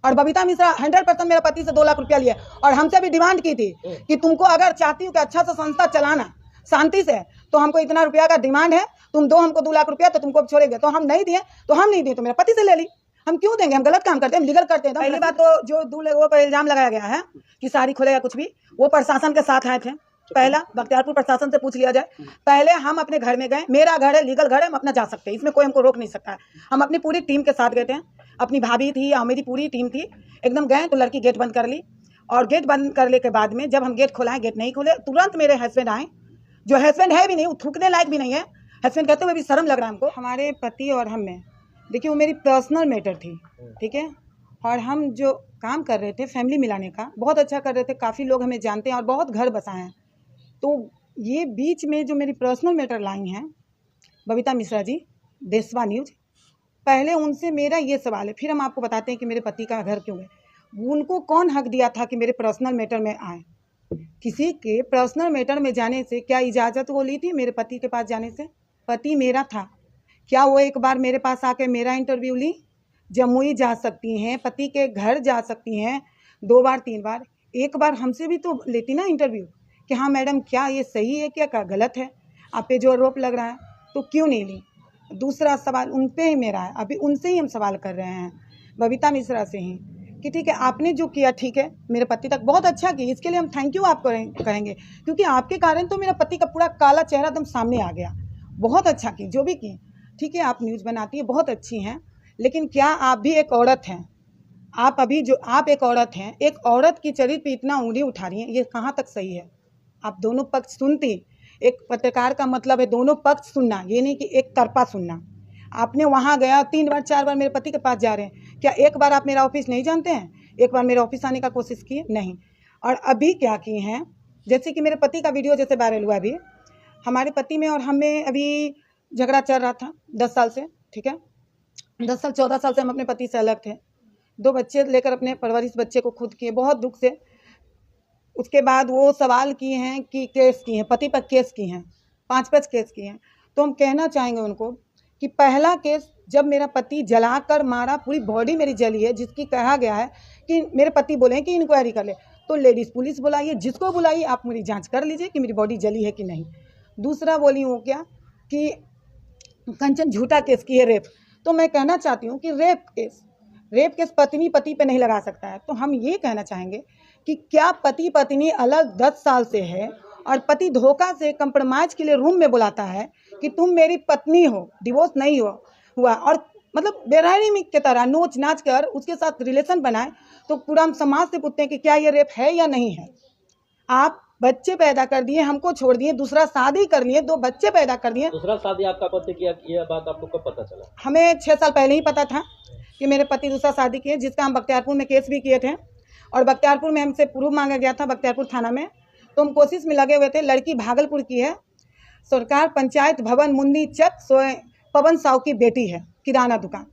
और बबीता मिश्रा 100% मेरे पति से 2 लाख रुपया लिए और हमसे भी डिमांड की थी कि तुमको अगर चाहती हो कि अच्छा सा संस्था चलाना शांति से, तो हमको इतना रुपया का डिमांड है, तुम दो हमको 2 लाख रुपया तो तुमको छोड़ेंगे। तो हम नहीं दिए, तो मेरे पति से ले ली। हम क्यों देंगे? हम गलत काम करते हैं, हम लीगल करते हैं। पहली बात तो जो 2 लोगों पर इल्जाम लगाया गया है कि साड़ी खोलेगा कुछ भी, वो प्रशासन के साथ आए थे। पहला बख्तियारपुर प्रशासन से पूछ लिया जाए। पहले हम अपने घर में गए, मेरा घर है, लीगल घर है, हम अपना जा सकते हैं, इसमें कोई हमको रोक नहीं सकता है। हम अपनी पूरी टीम के साथ गए थे, अपनी भाभी थी और मेरी पूरी टीम थी। एकदम गए तो लड़की गेट बंद कर ली और गेट बंद करने के बाद में जब हम गेट खोलाएं, गेट नहीं खोले, तुरंत मेरे हस्बैंड आए, जो हस्बैंड है भी नहीं, वो थूकने लायक भी नहीं है। हस्बैंड कहते हुए भी शर्म लग रहा है हमको। हमारे पति और हम में, देखिए, वो मेरी पर्सनल मैटर थी, ठीक है। और हम जो काम कर रहे थे फैमिली मिलाने का, बहुत अच्छा कर रहे थे, काफ़ी लोग हमें जानते हैं और बहुत घर बसाए हैं। तो ये बीच में जो मेरी पर्सनल मैटर लाई हैं बबीता मिश्रा जी, देशवा न्यूज, पहले उनसे मेरा ये सवाल है, फिर हम आपको बताते हैं कि मेरे पति का घर क्यों है। उनको कौन हक दिया था कि मेरे पर्सनल मैटर में आए? किसी के पर्सनल मैटर में जाने से क्या इजाज़त वो ली थी मेरे पति के पास जाने से? पति मेरा था, क्या वो एक बार मेरे पास आके मेरा इंटरव्यू ली? जमुई जा सकती हैं, पति के घर जा सकती हैं 2 बार 3 बार, एक बार हमसे भी तो लेती ना इंटरव्यू कि हाँ मैडम, क्या ये सही है, क्या गलत है, आप पे जो आरोप लग रहा है, तो क्यों नहीं ली? दूसरा सवाल उन पे ही मेरा है, अभी उनसे ही हम सवाल कर रहे हैं, बबीता मिश्रा से ही, कि ठीक है आपने जो किया ठीक है, मेरे पति तक बहुत अच्छा किया, इसके लिए हम थैंक यू आप कहेंगे, क्योंकि आपके कारण तो मेरा पति का पूरा काला चेहरा एकदम सामने आ गया। बहुत अच्छा की, जो भी की, ठीक है, आप न्यूज़ बनाती है, बहुत अच्छी हैं, लेकिन क्या आप भी एक औरत हैं? आप अभी जो आप एक औरत हैं, एक औरत की चरित्र पे इतना उंगली उठा रही हैं, ये कहाँ तक सही है? आप दोनों पक्ष सुनती, एक पत्रकार का मतलब है दोनों पक्ष सुनना, ये नहीं कि एक तरफा सुनना। आपने वहाँ गया 3 बार 4 बार मेरे पति के पास जा रहे हैं, क्या एक बार आप मेरा ऑफिस नहीं जानते हैं? एक बार मेरे ऑफिस आने का कोशिश किए? नहीं। और अभी क्या किए हैं, जैसे कि मेरे पति का वीडियो जैसे वायरल हुआ, अभी हमारे पति में और हमें अभी झगड़ा चल रहा था 10 साल से, ठीक है, 10 साल 14 साल से हम अपने पति से अलग थे। 2 बच्चे लेकर अपने परवरिश बच्चे को खुद किए, बहुत दुख से। उसके बाद वो सवाल किए हैं कि केस किए हैं, पति पर केस किए हैं, 5-5 केस किए हैं। तो हम कहना चाहेंगे उनको कि पहला केस जब मेरा पति जलाकर मारा, पूरी बॉडी मेरी जली है, जिसकी कहा गया है कि मेरे पति बोले कि इंक्वायरी कर ले, तो लेडीज़ पुलिस बुलाइए, जिसको बुलाइए आप मेरी जांच कर लीजिए कि मेरी बॉडी जली है कि नहीं। दूसरा बोली हो क्या कि कंचन झूठा केस की है, रेप। तो मैं कहना चाहती हूँ कि रेप केस पत्नी पति पे नहीं लगा सकता है। तो हम ये कहना चाहेंगे कि क्या पति पत्नी अलग 10 साल से है और पति धोखा से कंप्रोमाइज के लिए रूम में बुलाता है कि तुम मेरी पत्नी हो, डिवोर्स नहीं हुआ, और मतलब बेरहमी की तरह नोच नाच कर उसके साथ रिलेशन बनाए, तो पूरा हम समाज से पूछते हैं कि क्या ये रेप है या नहीं है? आप बच्चे पैदा कर दिए, हमको छोड़ दिए, दूसरा शादी कर लिए, 2 बच्चे पैदा कर दिए। दूसरा शादी आपका पति किया, ये बात आपको कब पता चला? हमें 6 साल पहले ही पता था कि मेरे पति दूसरा शादी किए, जिसका हम बख्तियारपुर में केस भी किए थे और बख्तियारपुर में हमसे प्रूफ मांगा गया था, बख्तियारपुर थाना में। तो हम कोशिश में लगे हुए थे। लड़की भागलपुर की है, सरकार पंचायत भवन मुन्नी चक पवन साहू की बेटी है, किराना दुकान,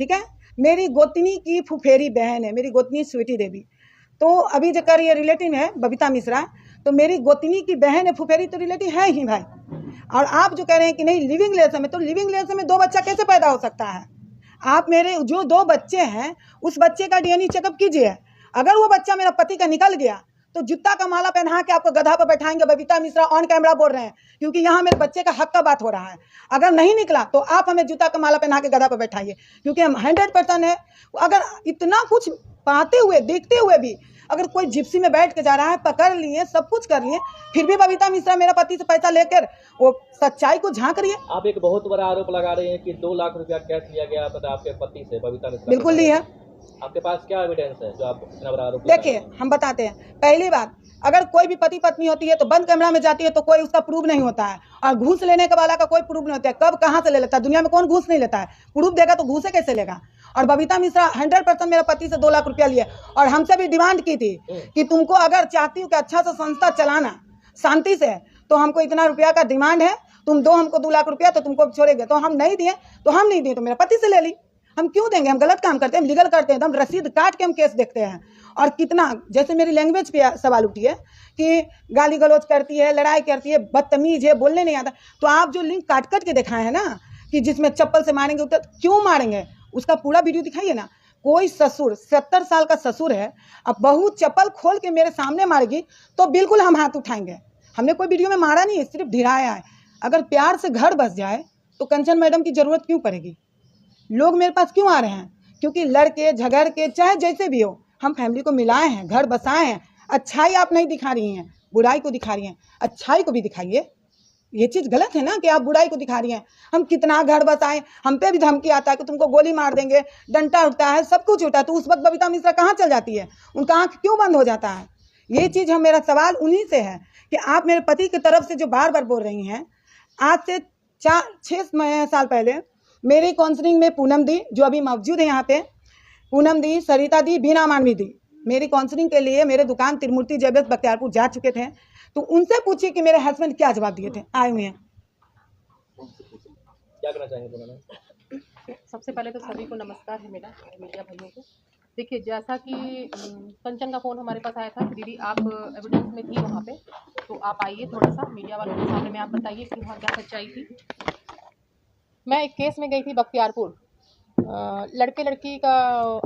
ठीक है। मेरी गोतनी की फुफेरी बहन है, मेरी गोतनी स्वीटी देवी। तो अभी जो कर ये रिलेटिव है बबीता मिश्रा, तो मेरी गोतनी की बहन है, फुफेरी तो रिलेटिव है ही भाई। और आप जो कह रहे हैं कि नहीं लिविंग रिलेशन में, तो लिविंग रिलेशन में 2 बच्चा कैसे पैदा हो सकता है? आप मेरे जो 2 बच्चे हैं उस बच्चे का DNA चेकअप कीजिए। अगर वो बच्चा मेरा पति का निकल गया तो जूता का माला पहना के आपको गधा पर बैठाएंगे। बबीता मिश्रा ऑन कैमरा बोल रहे हैं, क्योंकि यहाँ मेरे बच्चे का हक का बात हो रहा है। अगर नहीं निकला तो आप हमें जूता का माला पहना के गधा पर बैठाइए, क्योंकि हम 100% है। अगर इतना कुछ पाते हुए देखते हुए भी अगर कोई जिप्सी में बैठ के जा रहा है, पकड़ लिए, सब कुछ कर लिए, फिर भी बबीता मिश्रा मेरा पति से पैसा लेकर वो सच्चाई को झांक रही है। आप एक बहुत बड़ा आरोप लगा रहे हैं कि 2 लाख रुपया कैश लिया गया आपके पति से, बबीता मिश्रा। बिल्कुल नहीं है। आपके पास क्या एविडेंस है जो आप इतना बड़ा आरोप? देखिए, हम बताते हैं। पहली बात, अगर कोई भी पति पत्नी होती है तो बंद कमरा में जाती है तो कोई उसका प्रूफ नहीं होता है, और घूस लेने के वाला का कोई प्रूफ नहीं होता है। कब कहाँ से ले लेता है? दुनिया में कौन घूस नहीं लेता है? प्रूफ देगा तो घूसे कैसे लेगा? और बबीता मिश्रा 100% मेरे पति से 2 लाख रुपया लिए और हमसे भी डिमांड की थी कि तुमको अगर चाहती हो कि अच्छा सा संस्था चलाना शांति से, तो हमको इतना रुपया का डिमांड है, तुम दो हमको 2 लाख रुपया तो तुमको छोड़ेंगे। तो हम नहीं दिए, तो मेरे पति से ले ली। हम क्यों देंगे? हम गलत काम करते हैं, हम लीगल करते हैं, हम रसीद काट के हम केस देखते हैं। और कितना, जैसे मेरी लैंग्वेज पे सवाल उठी है कि गाली गलौज करती है, लड़ाई करती है, बदतमीज है, बोलने नहीं आता, तो आप जो लिंक काट काट के दिखाए हैं ना कि जिसमें चप्पल से मारेंगे, क्यों मारेंगे, उसका पूरा वीडियो दिखाइए ना। कोई ससुर 70 साल का ससुर है, अब बहू चप्पल खोल के मेरे सामने मारेगी तो बिल्कुल हम हाथ उठाएंगे। हमने कोई वीडियो में मारा नहीं है, सिर्फ ढिराया है। अगर प्यार से घर बस जाए तो कंचन मैडम की जरूरत क्यों पड़ेगी? लोग मेरे पास क्यों आ रहे हैं? क्योंकि लड़के झगड़ के चाहे जैसे भी हो, हम फैमिली को मिलाए हैं, घर बसाए हैं। अच्छाई आप नहीं दिखा रही हैं, बुराई को दिखा रही हैं। अच्छाई को भी दिखाइए। ये चीज़ गलत है ना कि आप बुराई को दिखा रही हैं। हम कितना घर बसाएं, हम पे भी धमकी आता है कि तुमको गोली मार देंगे, डंडा उठता है, सब कुछ उठता है। तो उस वक्त बबीता मिश्रा कहाँ चल जाती है? उनका आँख क्यों बंद हो जाता है? ये चीज़ हम, मेरा सवाल उन्हीं से है कि आप मेरे पति की तरफ से जो बार बार बोल रही हैं। आज से 4-6 साल पहले मेरी काउंसलिंग में पूनम दी, जो अभी मौजूद है यहाँ पे, पूनम दी, सरिता दी, बीना मानवी दी, मेरी काउंसलिंग के लिए मेरे दुकान त्रिमूर्ति ज्वेलर्स बख्तियारपुर जा चुके थे। तो उनसे पूछिए कि मेरे हस्बैंड क्या जवाब दिए थे। आए हुए हैं। क्या करना चाहेंगे बोला? सबसे पहले तो सभी को नमस्कार है मेरा, मीडिया भाइयों को। देखिए, जैसा कि कंचन का फ़ोन हमारे पास आया था, दीदी आप एविडेंस में थी वहाँ पे, तो आप आइए थोड़ा सा मीडिया वालों के सामने में आप बताइए कि वहाँ क्या सच्चाई थी। मैं एक केस में गई थी बख्तियारपुर, लड़के लड़की का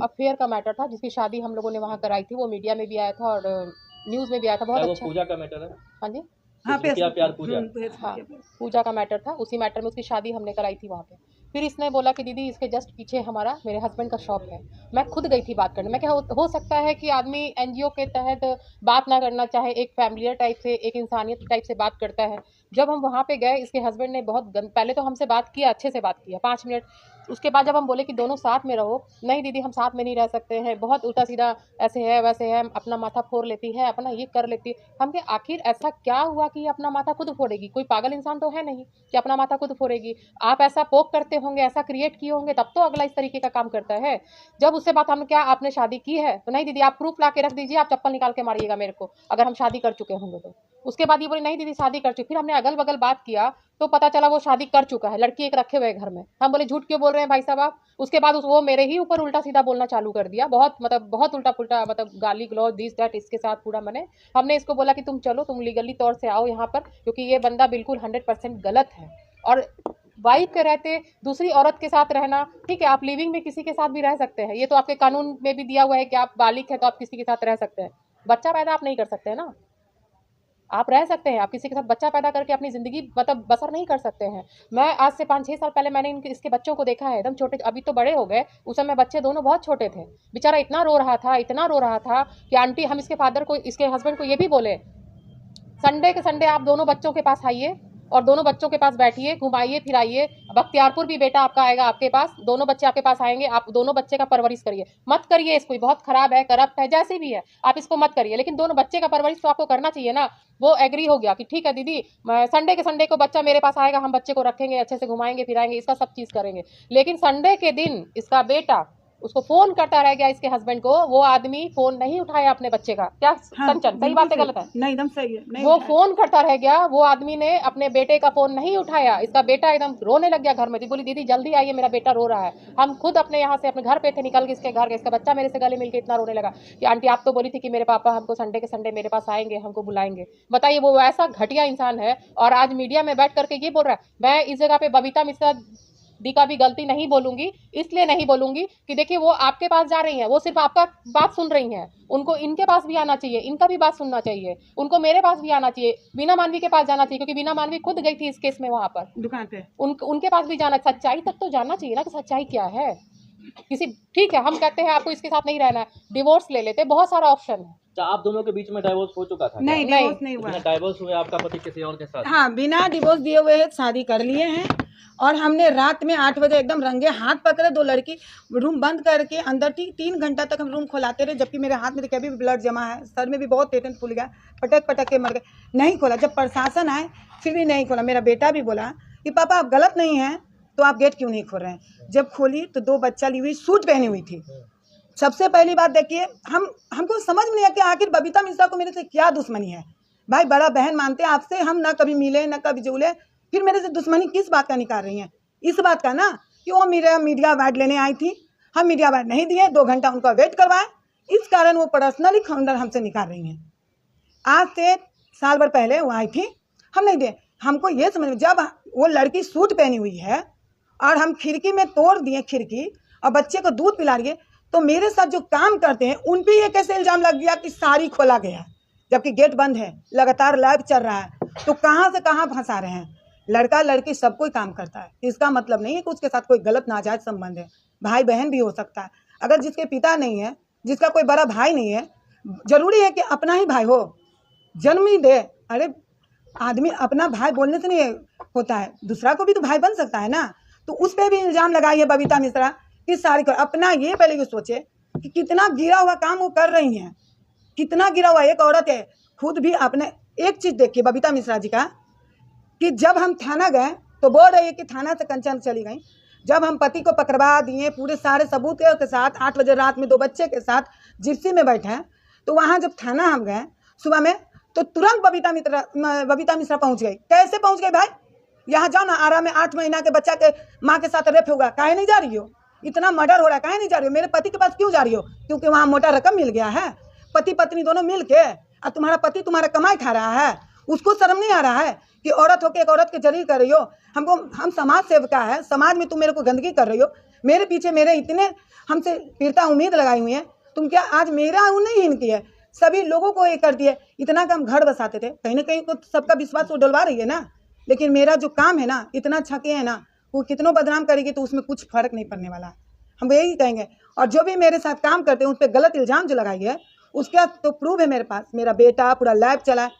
अफेयर का मैटर था, जिसकी शादी हम लोगों ने वहाँ कराई थी। वो मीडिया में भी आया था और न्यूज़ में भी आया था। बहुत अच्छा। पूजा का मैटर है? हाँ जी, हाँ, प्यार पूजा। हाँ, पूजा का मैटर था। उसी मैटर में उसकी शादी हमने कराई थी वहाँ पे। फिर इसने बोला कि दीदी इसके जस्ट पीछे हमारा मेरे हस्बैंड का शॉप है। मैं खुद गई थी बात करने। मैं क्या हो सकता है कि आदमी एनजीओ के तहत बात ना करना चाहे, एक फैमिलियर टाइप से, एक इंसानियत टाइप से बात करता है। जब हम वहाँ पे गए, इसके हस्बैंड ने बहुत पहले तो हमसे बात किया, अच्छे से बात किया 5 मिनट। उसके बाद जब हम बोले कि दोनों साथ में रहो, नहीं दीदी हम साथ में नहीं रह सकते हैं, बहुत उल्टा सीधा ऐसे है वैसे है, अपना माथा फोड़ लेती है, अपना ये कर लेती है। हम के आखिर ऐसा क्या हुआ कि ये अपना माथा खुद फोड़ेगी? कोई पागल इंसान तो है नहीं कि अपना माथा खुद फोड़ेगी। आप ऐसा पोक करते होंगे, ऐसा क्रिएट किए होंगे, तब तो अगला इस तरीके का काम करता है। जब उससे बात, हम क्या आपने शादी की है? तो नहीं दीदी आप प्रूफ ला के रख दीजिए, आप चप्पल निकाल के मारिएगा मेरे को अगर हम शादी कर चुके होंगे तो। उसके बाद ये बोली नहीं दीदी शादी कर चुकी। फिर हमने अगल बगल बात किया तो पता चला वो शादी कर चुका है, लड़की एक रखे हुए घर में। हम बोले झूठ क्यों बोल रहे हैं भाई साहब आप? उसके बाद वो मेरे ही ऊपर उल्टा सीधा बोलना चालू कर दिया, बहुत उल्टा पुल्टा, गाली गलौज दिस दैट इसके साथ पूरा। हमने इसको बोला कि तुम चलो, तुम लीगली तौर से आओ यहाँ पर, क्योंकि ये बंदा बिल्कुल 100% गलत है। और वाइफ के रहते दूसरी औरत के साथ रहना, ठीक है, आप लिविंग में किसी के साथ भी रह सकते हैं, ये तो आपके कानून में भी दिया हुआ है कि आप बालिग है तो आप किसी के साथ रह सकते हैं। बच्चा पैदा आप नहीं कर सकते हैं ना, आप रह सकते हैं, आप किसी के साथ बच्चा पैदा करके अपनी ज़िंदगी बसर नहीं कर सकते हैं। मैं आज से 5-6 साल पहले मैंने इसके बच्चों को देखा है, एकदम छोटे, अभी तो बड़े हो गए, उस समय बच्चे दोनों बहुत छोटे थे। बेचारा इतना रो रहा था कि आंटी, हम इसके फादर को, इसके हस्बैंड को ये भी बोले संडे के संडे आप दोनों बच्चों के पास आइए और दोनों बच्चों के पास बैठिए, घुमाइए फिराइए। बख्तियारपुर भी बेटा आपका आएगा आपके पास, दोनों बच्चे आपके पास आएंगे, आप दोनों बच्चे का परवरिश करिए। मत करिए इसको, बहुत खराब है, करप्ट है, जैसे भी है, आप इसको मत करिए, लेकिन दोनों बच्चे का परवरिश तो आपको करना चाहिए ना। वो एग्री हो गया कि ठीक है दीदी, संडे के संडे को बच्चा मेरे पास आएगा, हम बच्चे को रखेंगे, अच्छे से घुमाएंगे फिराएंगे, इसका सब चीज़ करेंगे। लेकिन संडे के दिन इसका बेटा उसको फोन करता रह गया, इसके हस्बैंड को, वो आदमी फोन नहीं उठाया अपने बच्चे का। क्या कंचन सही बात है गलत है? नहीं, एकदम सही है। नहीं, वो फोन करता रह गया, वो आदमी ने अपने बेटे का फोन नहीं उठाया। इसका बेटा एकदम रोने लग गया घर में। बोली दीदी जल्दी आइए, मेरा बेटा रो रहा है। हम खुद अपने यहाँ से अपने घर पे थे, निकल के इसके घर गए, इसका बच्चा मेरे से गले मिलकर इतना रोने लगा कि आंटी आप तो बोली थी कि मेरे पापा हमको संडे के संडे मेरे पास आएंगे, हमको बुलाएंगे। बताइए, वो ऐसा घटिया इंसान है और आज मीडिया में बैठ करके ये बोल रहा है। मैं इस जगह पे बबीता मिश्रा दी का भी गलती नहीं बोलूंगी, इसलिए नहीं बोलूंगी कि देखिए वो आपके पास जा रही हैं, वो सिर्फ आपका बात सुन रही हैं, उनको इनके पास भी आना चाहिए, इनका भी बात सुनना चाहिए, उनको मेरे पास भी आना चाहिए, बीना मानवी के पास जाना चाहिए, क्योंकि बीना मानवी खुद गई थी इस केस में वहां पर दुकान पे, उनके पास भी जाना, सच्चाई तक तो जानना चाहिए ना कि सच्चाई क्या है। किसी, ठीक है हम कहते हैं आपको इसके साथ नहीं रहना है, डिवोर्स ले लेते, बहुत सारा ऑप्शन है। आप दोनों के बीच में डाइवोर्स हो चुका था? नहीं, डिवोर्स नहीं हुआ। डाइवोर्स हुए आपका पति किसी और के साथ? हाँ, बिना डिवोर्स दिए हुए शादी कर लिए हैं। और हमने रात में 8 बजे एकदम रंगे हाथ पकड़े, 2 लड़की रूम बंद करके अंदर 3 घंटा तक हम रूम खोलाते रहे, जबकि मेरे हाथ में देखिए अभी भी ब्लड जमा है, सर में भी बहुत टेटेंस फूल गया, पटक पटक के मर गए। नहीं खोला, जब प्रशासन आए फिर भी नहीं खोला। मेरा बेटा भी बोला कि पापा आप गलत नहीं हैं तो आप गेट क्यों नहीं खोल रहे हैं। जब खोली तो 2 बच्चा ली हुई, सूट पहनी हुई थी। सबसे पहली बात देखिए, हमको समझ नहीं आया कि आखिर बबीता मिश्रा को मेरे से क्या दुश्मनी है। भाई बड़ा बहन मानते हैं आपसे, हम ना कभी मिले ना कभी जुले, फिर मेरे से दुश्मनी किस बात का निकाल रही हैं? इस बात का ना कि वो मेरा मीडिया अवार्ड लेने आई थी, हम मीडिया अवार्ड नहीं दिए, 2 घंटा उनका वेट करवाए, इस कारण वो पर्सनली खंडर हमसे निकाल रही हैं। आज से साल भर पहले वो आई थी, हम नहीं दिए। हमको ये समझ में, जब वो लड़की सूट पहनी हुई है और हम खिड़की में तोड़ दिए खिड़की और बच्चे को दूध पिला रही है, तो मेरे साथ जो काम करते हैं उन पे ये कैसे इल्जाम लग गया कि साड़ी खोला गया है, जबकि गेट बंद है, लगातार लाइव चल रहा है, तो कहाँ से कहाँ फंसा रहे हैं। लड़का लड़की सब कोई काम करता है, इसका मतलब नहीं है कि उसके साथ कोई गलत नाजायज संबंध है। भाई बहन भी हो सकता है। अगर जिसके पिता नहीं है, जिसका कोई बड़ा भाई नहीं है, जरूरी है कि अपना ही भाई हो, जन्म ही दे। अरे आदमी अपना भाई बोलने से नहीं होता है, दूसरा को भी तो भाई बन सकता है ना। तो उस पर भी इल्जाम लगाई है बबीता मिश्रा कि सारी को अपना ये पहले ये सोचे कि कितना गिरा हुआ काम वो कर रही हैं, कितना गिरा हुआ। एक औरत है, खुद भी अपने एक चीज़ देखिए बबीता मिश्रा जी का, कि जब हम थाना गए तो बोल रही है कि थाना से कंचन चली गई। जब हम पति को पकड़वा दिए पूरे सारे सबूत के साथ 8 बजे रात में 2 बच्चे के साथ जिप्सी में बैठे हैं, तो वहाँ जब थाना हम गए सुबह में, तो तुरंत बबीता मिश्रा पहुँच गई। कैसे पहुँच गई भाई? यहाँ जाओ ना, आरा में 8 महीना के बच्चा के माँ के साथ रेप होगा, काहे नहीं जा रही हो? इतना मर्डर हो रहा है, काहे नहीं जा रही हो? मेरे पति के पास क्यों जा रही हो? क्योंकि वहाँ मोटा रकम मिल गया है। पति पत्नी दोनों मिल के, और तुम्हारा पति तुम्हारा कमाई खा रहा है, उसको शर्म नहीं आ रहा है कि औरत होकर एक औरत के जलील कर रही हो? हम समाज सेविका है, समाज में तुम मेरे को गंदगी कर रही हो, मेरे पीछे मेरे इतने हमसे पीड़ता उम्मीद लगाई हुई है, तुम क्या आज मेरा नहीं इनकी है, सभी लोगों को ये कर दिए। इतना कम घर बसाते थे, कहीं ना कहीं तो सबका विश्वास वो डलवा रही है ना। लेकिन मेरा जो काम है ना, इतना अच्छा किया है ना, वो कितनों बदनाम करेगी तो उसमें कुछ फर्क नहीं पड़ने वाला है। हम यही कहेंगे। और जो भी मेरे साथ काम करते हैं उस पर गलत इल्जाम जो लगाई है, उसका तो प्रूफ है मेरे पास। मेरा बेटा पूरा लाइव चला है,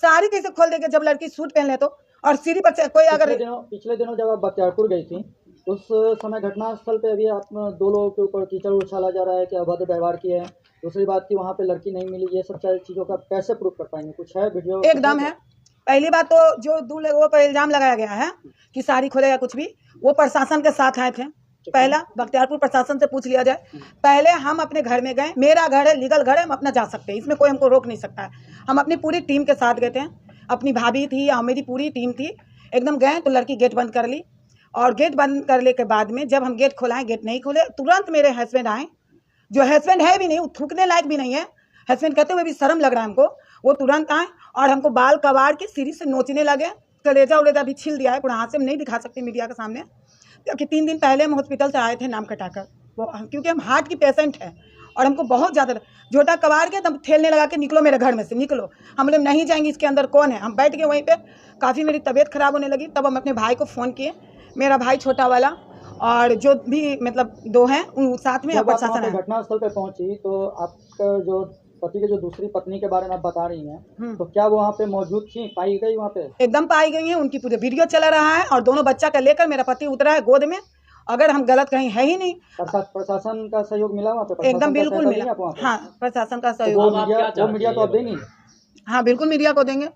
सारी कैसे खोल देंगे जब लड़की सूट पहन ले तो। और सीढ़ी पर कोई अगर पिछले दिनों जब आप बख्तियारपुर गई थी, उस समय घटनास्थल पे अभी आप 2 लोगों के ऊपर कीचड़ उछाला जा रहा है कि अभद्र व्यवहार किए हैं। दूसरी बात की वहाँ पे लड़की नहीं मिली, ये सब सारी चीज़ों का कैसे प्रूफ कर पाएंगे? कुछ है वीडियो? एकदम है। पहली बात तो जो 2 लोगों पर इल्जाम लगाया गया है कि साड़ी खोले या कुछ भी, वो प्रशासन के साथ आए थे। पहला बख्तियारपुर प्रशासन से पूछ लिया जाए। पहले हम अपने घर में गए, मेरा घर है, लीगल घर है, हम अपना जा सकते हैं, इसमें कोई हमको रोक नहीं सकता है। हम अपनी पूरी टीम के साथ गए थे, अपनी भाभी थी और मेरी पूरी टीम थी, एकदम गए तो लड़की गेट बंद कर ली। और गेट बंद करने के बाद में जब हम गेट खोलाएं, गेट नहीं खोले, तुरंत मेरे हस्बैंड आए, जो हस्बैंड है भी नहीं, वो थूकने लायक भी नहीं है, हस्बैंड कहते हुए भी शर्म लग रहा है हमको। वो तुरंत आए और हमको बाल कबाड़ के सीढ़ी से नोचने लगे, कलेजा उलेजा भी छील दिया है, पूरा हाथ से हम नहीं दिखा सकते मीडिया के सामने, क्योंकि 3 दिन पहले हम हॉस्पिटल से आए थे नाम कटाकर, वो क्योंकि हम हार्ट की पेशेंट हैं और हमको बहुत ज़्यादा झोटा कबाड़ के तब ठेलने लगा के निकलो मेरे घर में से, निकलो। हम लोग नहीं जाएंगे, इसके अंदर कौन है। हम बैठ गए वहीं पे, काफ़ी मेरी तबीयत ख़राब होने लगी। तब हम अपने भाई को फ़ोन किए, मेरा भाई छोटा वाला और जो भी मतलब 2 हैं उन साथ में प्रशासन है। घटनास्थल पे पहुंची तो आपका जो पति के जो दूसरी पत्नी के बारे में आप बता रही हैं, तो क्या वो वहाँ पे मौजूद थी, पाई गई वहाँ पे? एकदम पाई गई हैं, उनकी पूरी वीडियो चला रहा है और दोनों बच्चा का लेकर मेरा पति उतरा है गोद में। अगर हम गलत कहीं है ही नहीं। प्रशासन का सहयोग मिला वहाँ पे? एकदम बिल्कुल मिला। हाँ, प्रशासन का सहयोग। वो मीडिया तो अब देंगी? हाँ बिल्कुल मीडिया को देंगे।